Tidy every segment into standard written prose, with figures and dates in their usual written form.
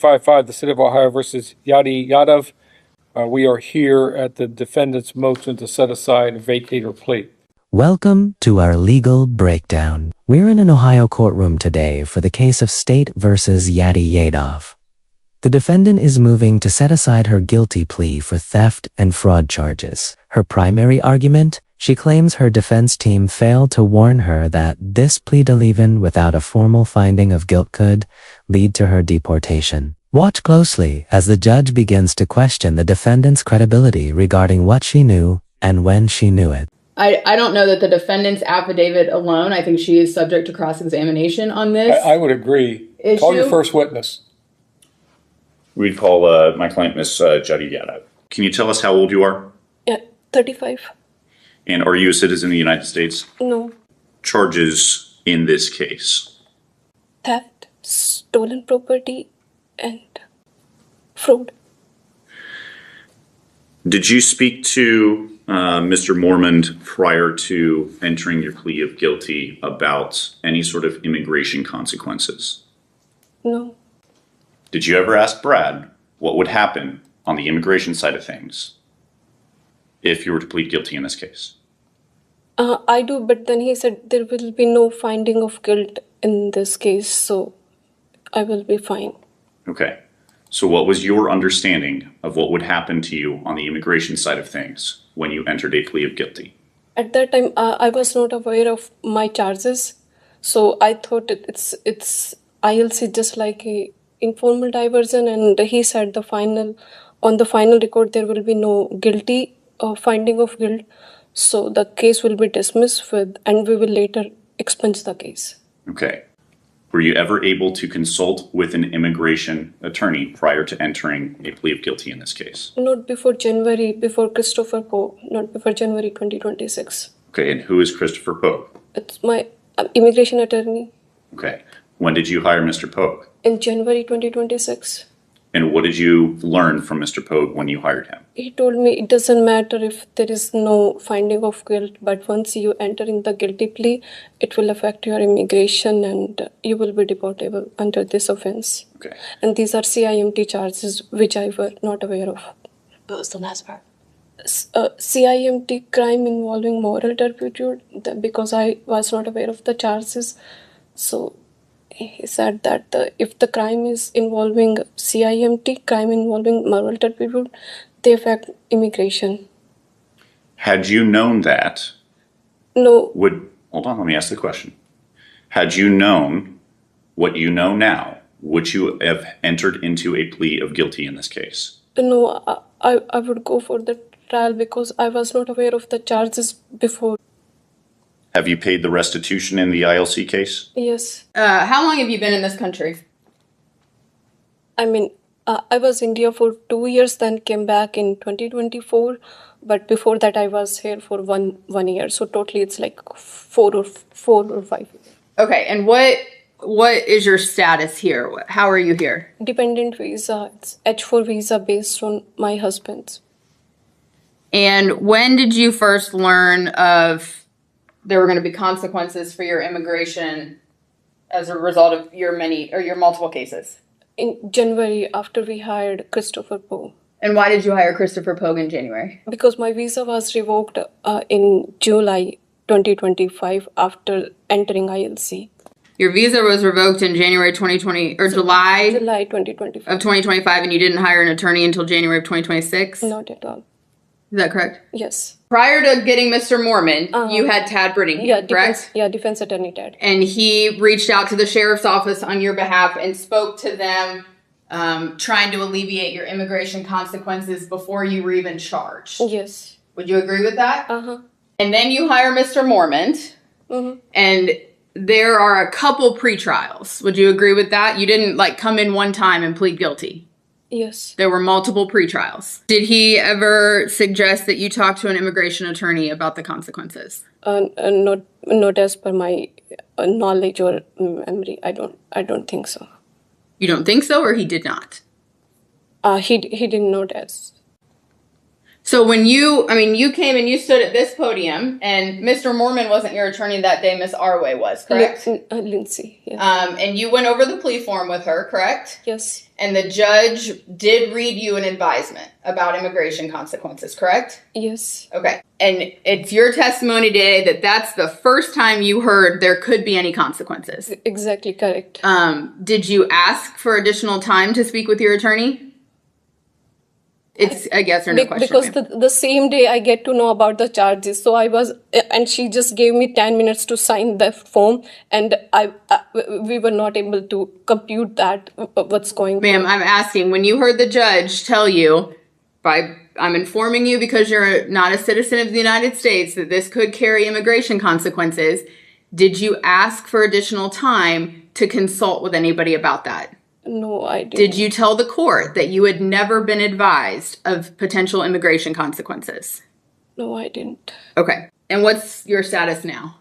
355, the City of Ohio versus Yadi Yadav. We are here at the defendant's motion to set aside, vacate, or plea. Welcome to our legal breakdown. We're in an Ohio courtroom today for the case of State versus Yadi Yadav. The defendant is moving to set aside her guilty plea for theft and fraud charges. Her primary argument? She claims her defense team failed to warn her that this plea to leave-in without a formal finding of guilt could lead to her deportation. Watch closely as the judge begins to question the defendant's credibility regarding what she knew and when she knew it. I don't know that the defendant's affidavit alone, I think she is subject to cross-examination on this. I would agree. Issue. Call your first witness. We'd call my client, Miss Yadi Yadav. Can you tell us how old you are? Yeah, 35. And are you a citizen of the United States? No. Charges in this case? Theft, stolen property, and fraud. Did you speak to Mr. Mormond prior to entering your plea of guilty about any sort of immigration consequences? No. Did you ever ask Brad what would happen on the immigration side of things if you were to plead guilty in this case? I do, but then he said there will be no finding of guilt in this case, so I will be fine. Okay. So what was your understanding of what would happen to you on the immigration side of things when you entered a plea of guilty? At that time, I was not aware of my charges, so I thought it's ILC just like a informal diversion, and he said on the final record there will be no guilty finding of guilt, so the case will be dismissed and we will later expunge the case. Okay. Were you ever able to consult with an immigration attorney prior to entering a plea of guilty in this case? Not before Christopher Poe, not before January 2026. Okay, and who is Christopher Pogue? It's my immigration attorney. Okay. When did you hire Mr. Pogue? In January 2026. And what did you learn from Mr. Pogue when you hired him? He told me it doesn't matter if there is no finding of guilt, but once you enter in the guilty plea, it will affect your immigration and you will be deportable under this offense. Okay. And these are CIMT charges, which I were not aware of. What was the last part? CIMT, crime involving moral turpitude, because I was not aware of the charges. So he said that if the crime is involving CIMT, crime involving moral turpitude, they affect immigration. Had you known that? No. Hold on, let me ask the question. Had you known what you know now, would you have entered into a plea of guilty in this case? No, I would go for the trial because I was not aware of the charges before. Have you paid the restitution in the ILC case? Yes. How long have you been in this country? I mean, I was in India for 2 years, then came back in 2024. But before that, I was here for one year. So totally, it's like four or 5 years. Okay, and what is your status here? How are you here? Dependent visa. It's H4 visa based on my husband's. And when did you first learn of there were going to be consequences for your immigration as a result of your multiple cases? In January, after we hired Christopher Poe. And why did you hire Christopher Pogue in January? Because my visa was revoked in July 2025 after entering ILC. Your visa was revoked in January 2020 or July 2025 of 2025, and you didn't hire an attorney until January of 2026? Not at all. Is that correct? Yes. Prior to getting Mr. Mormon, you had Tad Brittingham, correct? Defense attorney Tad. And he reached out to the sheriff's office on your behalf and spoke to them, trying to alleviate your immigration consequences before you were even charged. Yes. Would you agree with that? Uh-huh. And then you hire Mr. Mormon, and there are a couple pretrials. Would you agree with that? You didn't come in one time and plead guilty. Yes. There were multiple pretrials. Did he ever suggest that you talk to an immigration attorney about the consequences? Not as per my knowledge or memory. I don't think so. You don't think so, or he did not? He didn't notice. So when you came and you stood at this podium, and Mr. Mormon wasn't your attorney that day, Miss Arway was, correct? Lindsay, yes. And you went over the plea form with her, correct? Yes. And the judge did read you an advisement about immigration consequences, correct? Yes. Okay. And it's your testimony today that that's the first time you heard there could be any consequences. Exactly correct. Did you ask for additional time to speak with your attorney? It's a yes or no question. Because the same day I get to know about the charges, so and she just gave me 10 minutes to sign the form, and we were not able to compute that what's going on. Ma'am, I'm asking, when you heard the judge tell you, I'm informing you because you're not a citizen of the United States, that this could carry immigration consequences, did you ask for additional time to consult with anybody about that? No, I didn't. Did you tell the court that you had never been advised of potential immigration consequences? No, I didn't. Okay. And what's your status now?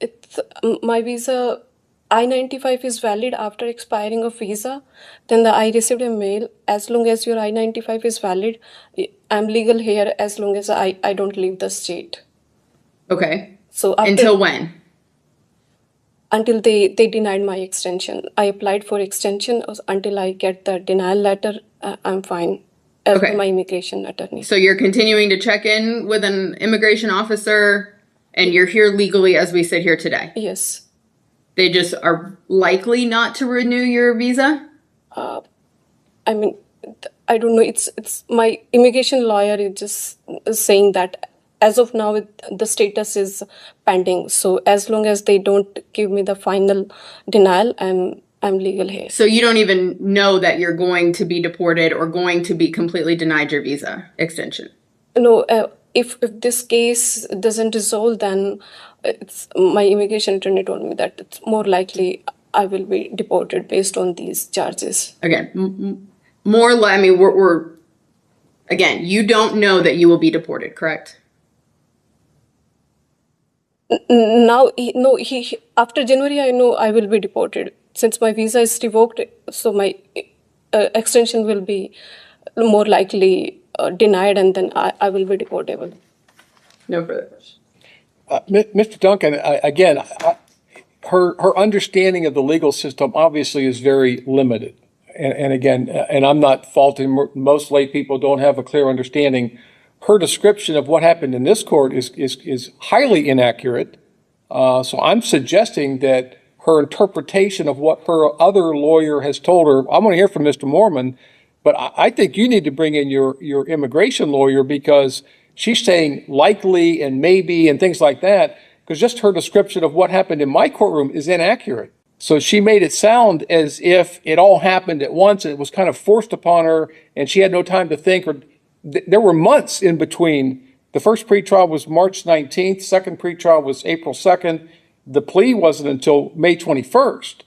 It's my visa. I-95 is valid after expiring of visa. Then I received a mail, as long as your I-95 is valid, I'm legal here as long as I don't leave the state. Okay. So until when? Until they denied my extension. I applied for extension until I get the denial letter. I'm fine. As Okay. my immigration attorney. So you're continuing to check in with an immigration officer, and you're here legally as we sit here today. Yes. They just are likely not to renew your visa? I mean, I don't know. It's my immigration lawyer is just saying that as of now, the status is pending. So as long as they don't give me the final denial, I'm legal here. So you don't even know that you're going to be deported or going to be completely denied your visa extension? No, if this case doesn't resolve, then my immigration attorney told me that it's more likely I will be deported based on these charges. Again, again, you don't know that you will be deported, correct? Now, after January, I know I will be deported. Since my visa is revoked, so my extension will be more likely denied, and then I will be deportable. No further questions. Mr. Duncan, her understanding of the legal system obviously is very limited. And again, and I'm not faulting, most lay people don't have a clear understanding. Her description of what happened in this court is highly inaccurate. So I'm suggesting that her interpretation of what her other lawyer has told her, I want to hear from Mr. Mormon, but I think you need to bring in your immigration lawyer, because she's saying likely and maybe and things like that, because just her description of what happened in my courtroom is inaccurate. So she made it sound as if it all happened at once and it was kind of forced upon her and she had no time to think. Or there were months in between. The first pretrial was March 19th. Second pretrial was April 2nd. The plea wasn't until May 21st.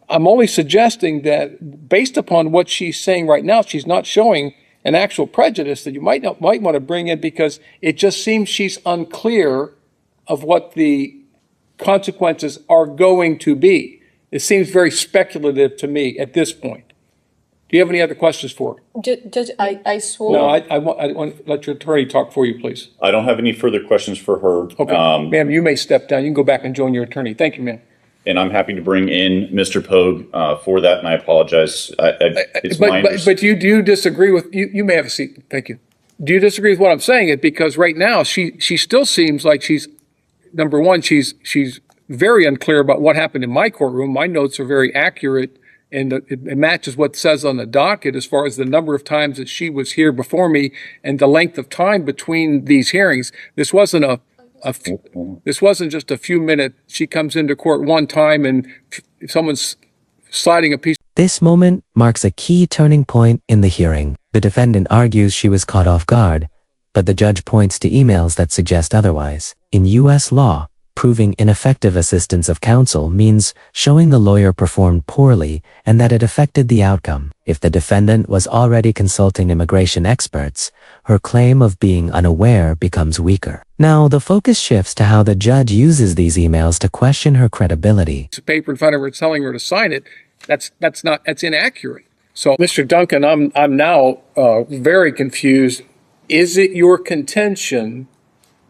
I'm only suggesting that based upon what she's saying right now, she's not showing an actual prejudice that you might want to bring in, because it just seems she's unclear of what the consequences are going to be. It seems very speculative to me at this point. Do you have any other questions for her? Judge, I swore. No, I want to let your attorney talk for you, please. I don't have any further questions for her. Okay, ma'am, you may step down. You can go back and join your attorney. Thank you, ma'am. And I'm happy to bring in Mr. Pogue for that, and I apologize. But do you disagree with, you may have a seat. Thank you. Do you disagree with what I'm saying? It because right now she still seems like she's, number one, she's very unclear about what happened in my courtroom. My notes are very accurate, and it matches what says on the docket as far as the number of times that she was here before me and the length of time between these hearings. This wasn't this wasn't just a few minutes. She comes into court one time and someone's sliding a piece. This moment marks a key turning point in the hearing. The defendant argues she was caught off guard, but the judge points to emails that suggest otherwise. In U.S. law, proving ineffective assistance of counsel means showing the lawyer performed poorly and that it affected the outcome. If the defendant was already consulting immigration experts, her claim of being unaware becomes weaker. Now, the focus shifts to how the judge uses these emails to question her credibility. Paper in front of her telling her to sign it, that's inaccurate. So, Mr. Duncan, I'm now very confused. Is it your contention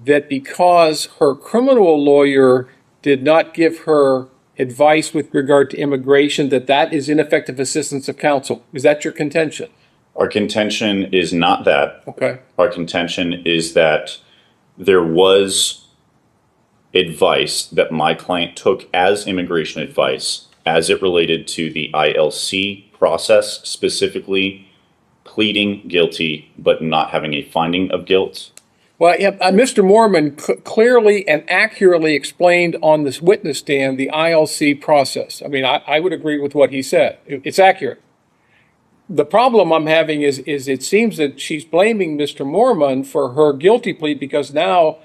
that because her criminal lawyer did not give her advice with regard to immigration, that that is ineffective assistance of counsel? Is that your contention? Our contention is not that. Okay. Our contention is that there was advice that my client took as immigration advice as it related to the ILC process, specifically pleading guilty but not having a finding of guilt. Well, yeah, Mr. Mormon clearly and accurately explained on this witness stand the ILC process. I mean, I would agree with what he said. It's accurate. The problem I'm having is it seems that she's blaming Mr. Mormon for her guilty plea because now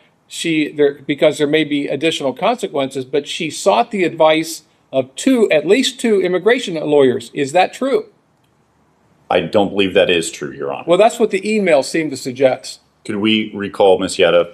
because there may be additional consequences, but she sought the advice of at least two immigration lawyers. Is that true? I don't believe that is true, Your Honor. Well, that's what the email seemed to suggest. Could we recall, Ms. Yetta?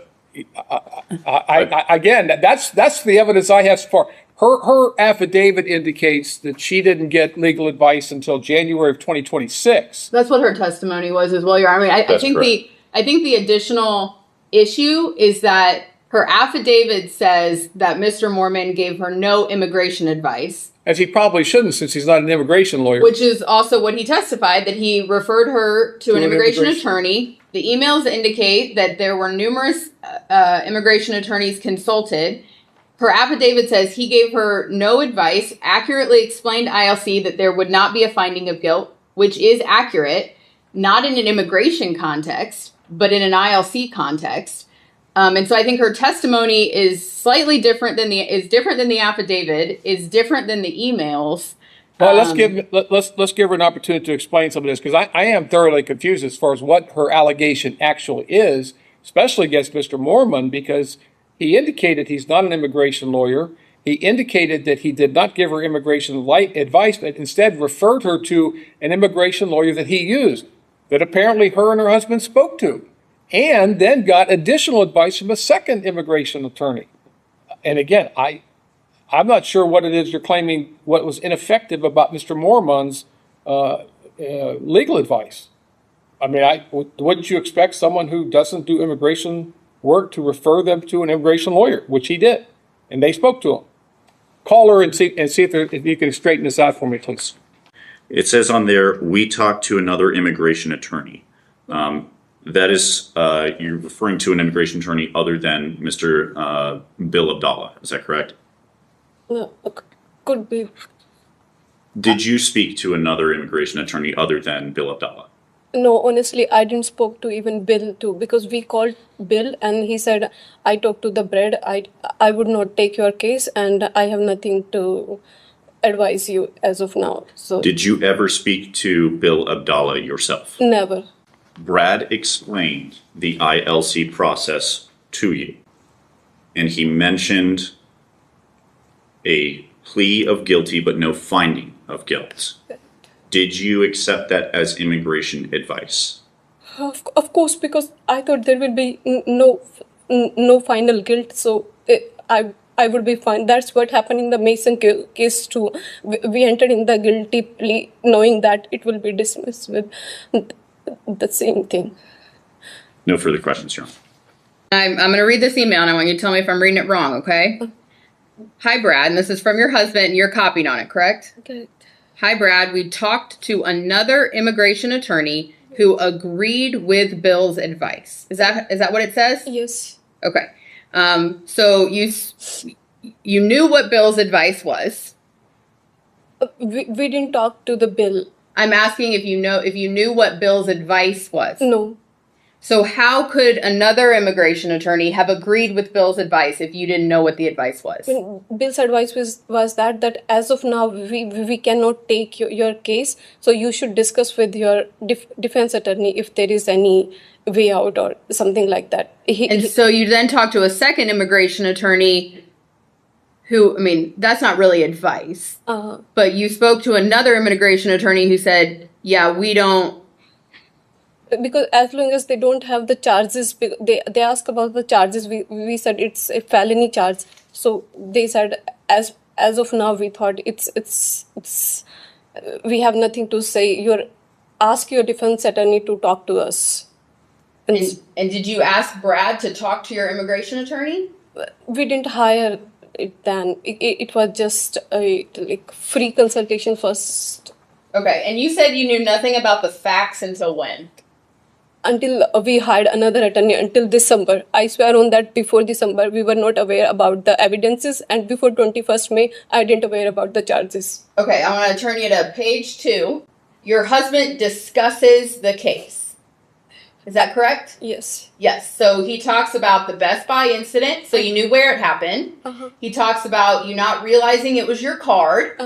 Again, that's the evidence I have so far. Her affidavit indicates that she didn't get legal advice until January of 2026. That's what her testimony was as well, Your Honor. I think the additional issue is that her affidavit says that Mr. Mormon gave her no immigration advice. As he probably shouldn't, since he's not an immigration lawyer. Which is also what he testified, that he referred her to an immigration attorney. The emails indicate that there were numerous immigration attorneys consulted. Her affidavit says he gave her no advice, accurately explained ILC that there would not be a finding of guilt, which is accurate, not in an immigration context, but in an ILC context. And so I think her testimony is slightly different than the affidavit, is different than the emails. Well, let's give her an opportunity to explain some of this, because I am thoroughly confused as far as what her allegation actually is, especially against Mr. Mormon, because he indicated he's not an immigration lawyer. He indicated that he did not give her immigration advice, but instead referred her to an immigration lawyer that he used, that apparently her and her husband spoke to, and then got additional advice from a second immigration attorney. And again, I'm not sure what it is you're claiming what was ineffective about Mr. Mormon's legal advice. I mean, wouldn't you expect someone who doesn't do immigration work to refer them to an immigration lawyer, which he did, and they spoke to him? Call her and see if you can straighten this out for me, please. It says on there, we talked to another immigration attorney. That is, you're referring to an immigration attorney other than Mr. Bill Abdallah. Is that correct? No, could be. Did you speak to another immigration attorney other than Bill Abdallah? No, honestly, I didn't spoke to even Bill too, because we called Bill and he said, I talked to the bread. I would not take your case and I have nothing to advise you as of now. So Did you ever speak to Bill Abdallah yourself? never. Brad explained the ILC process to you, and he mentioned a plea of guilty but no finding of guilt. Did you accept that as immigration advice? Of course, because I thought there will be no final guilt, so I would be fine. That's what happened in the Mason case too. We entered in the guilty plea knowing that it will be dismissed with the same thing. No further questions, Your Honor. I'm going to read this email and I want you to tell me if I'm reading it wrong, okay? Hi, Brad, and this is from your husband and you're copied on it, correct? Okay. Hi, Brad, we talked to another immigration attorney who agreed with Bill's advice. Is that what it says? Yes. Okay. So you knew what Bill's advice was. We didn't talk to the Bill. I'm asking if you knew what Bill's advice was. No. So how could another immigration attorney have agreed with Bill's advice if you didn't know what the advice was? Bill's advice was that as of now we cannot take your case, so you should discuss with your defense attorney if there is any way out or something like that. So you then talked to a second immigration attorney who, I mean, that's not really advice, but you spoke to another immigration attorney who said, yeah, we don't. Because as long as they don't have the charges, they ask about the charges. We said it's a felony charge. So they said as of now we thought it's we have nothing to say. Ask your defense attorney to talk to us. And did you ask Brad to talk to your immigration attorney? We didn't hire it then. It was just a like free consultation first Okay, and you said you knew nothing about the facts until when? until we hired another attorney until December. I swear on that before December we were not aware about the evidences, and before 21st May I didn't aware about the charges. Okay, I'm going to turn you to page 2. Your husband discusses the case. Is that correct? Yes. Yes. So he talks about the Best Buy incident, so you knew where it happened. He talks about you not realizing it was your card,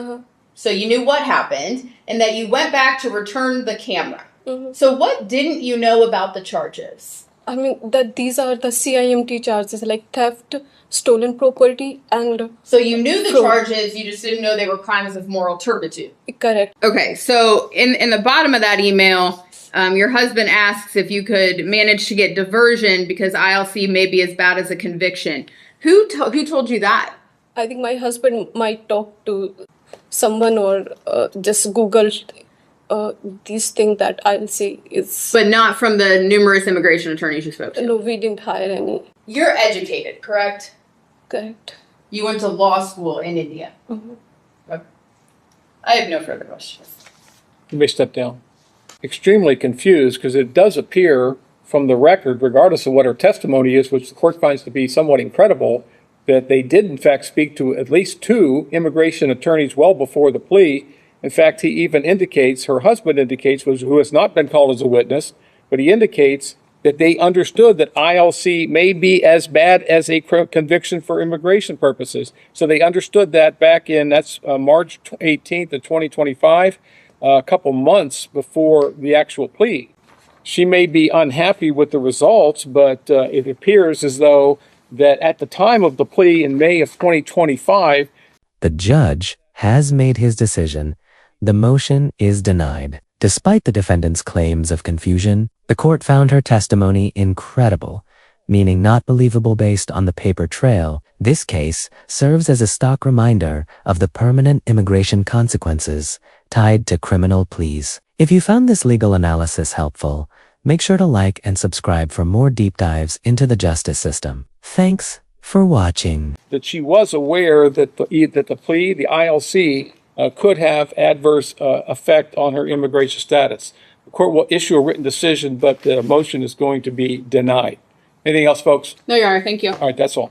so you knew what happened, and that you went back to return the camera. So what didn't you know about the charges? I mean that these are the CIMT charges like theft, stolen property, and So you knew the fraud. charges, you just didn't know they were crimes of moral turpitude. Correct. Okay, so in the bottom of that email, your husband asks if you could manage to get diversion because ILC may be as bad as a conviction. Who told you that? I think my husband might talk to someone or just Google these things that I'll say is. But not from the numerous immigration attorneys you spoke to. No, we didn't hire any. You're educated, correct? Correct. You went to law school in India. Okay. I have no further questions. You may step down. Extremely confused because it does appear from the record, regardless of what her testimony is, which the court finds to be somewhat incredible, that they did in fact speak to at least 2 immigration attorneys well before the plea. In fact, he even indicates, her husband indicates, who has not been called as a witness, but he indicates that they understood that ILC may be as bad as a conviction for immigration purposes. So they understood that back in, that's March 18th of 2025, a couple months before the actual plea. She may be unhappy with the results, but it appears as though that at the time of the plea in May of 2025, The judge has made his decision. The motion is denied. Despite the defendant's claims of confusion, the court found her testimony incredible, meaning not believable based on the paper trail. This case serves as a stark reminder of the permanent immigration consequences tied to criminal pleas. If you found this legal analysis helpful, make sure to like and subscribe for more deep dives into the justice system. Thanks for watching. that she was aware that the plea, the ILC, could have adverse effect on her immigration status. The court will issue a written decision, but the motion is going to be denied. Anything else, folks? No, Your Honor, thank you. All right, that's all.